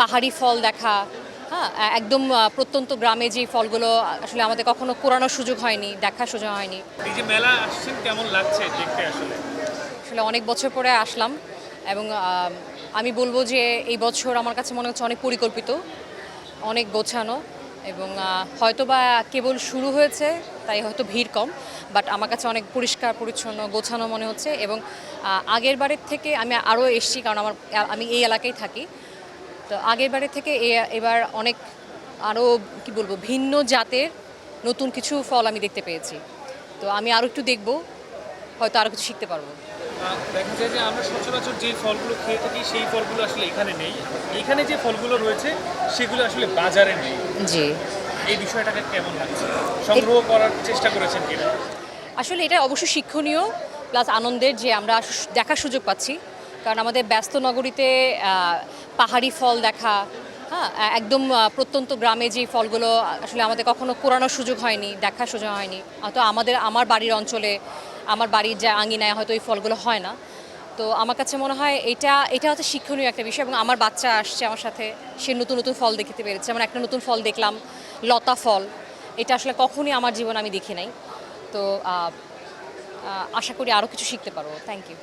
পাহাড়ি ফল দেখা, হ্যাঁ, একদম প্রত্যন্ত গ্রামে যে ফলগুলো আসলে আমাদের কখনো কুড়ানোর সুযোগ হয়নি, দেখার সুযোগ হয়নি। এই যে মেলা আসছেন কেমন লাগছে দেখতে আসলে? আসলে অনেক বছর পরে আসলাম এবং আমি বলবো যে এই বছর আমার কাছে মনে হচ্ছে অনেক পরিকল্পিত, অনেক গোছানো এবং হয়তোবা কেবল শুরু হয়েছে তাই হয়তো ভিড় কম, বাট আমার কাছে অনেক পরিষ্কার পরিচ্ছন্ন গোছানো মনে হচ্ছে এবং আগের বারের থেকে আমি আরও এসেছি কারণ আমি এই এলাকায় থাকি। তো আগের বারের থেকে এবার অনেক আরও কি বলবো ভিন্ন জাতের নতুন কিছু ফল আমি দেখতে পেয়েছি। তো আমি আরও একটু দেখব, হয়তো আরও কিছু শিখতে পারবো। দেখা যায় যে আমরা সচরাচর যে ফলগুলো খেয়ে থাকি সেই ফলগুলো আসলে এখানে নেই। এখানে যে ফলগুলো রয়েছে সেগুলো আসলে বাজারে নেই। জি, এই বিষয়টাকে কেমন লাগছে? সংগ্রহ করার চেষ্টা করেছেন কিনা? আসলে এটা অবশ্যই শিক্ষণীয় প্লাস আনন্দের যে আমরা দেখার সুযোগ পাচ্ছি, কারণ আমাদের ব্যস্ত নগরীতে পাহাড়ি ফল দেখা, হ্যাঁ, একদম প্রত্যন্ত গ্রামে যে ফলগুলো আসলে আমাদের কখনো কুড়ানোর সুযোগ হয়নি, দেখার সুযোগ হয়নি, হয়তো আমার বাড়ির অঞ্চলে, আমার বাড়ির যে আঙিনায় হয়তো এই ফলগুলো হয় না। তো আমার কাছে মনে হয় এটা হচ্ছে শিক্ষণীয় একটা বিষয় এবং আমার বাচ্চা আসছে আমার সাথে, সে নতুন নতুন ফল দেখতে পেরেছে। যেমন একটা নতুন ফল দেখলাম, লতা ফল। এটা আসলে কখনই আমার জীবনে আমি দেখি নাই। তো আশা করি আরও কিছু শিখতে পারবো। Thank you.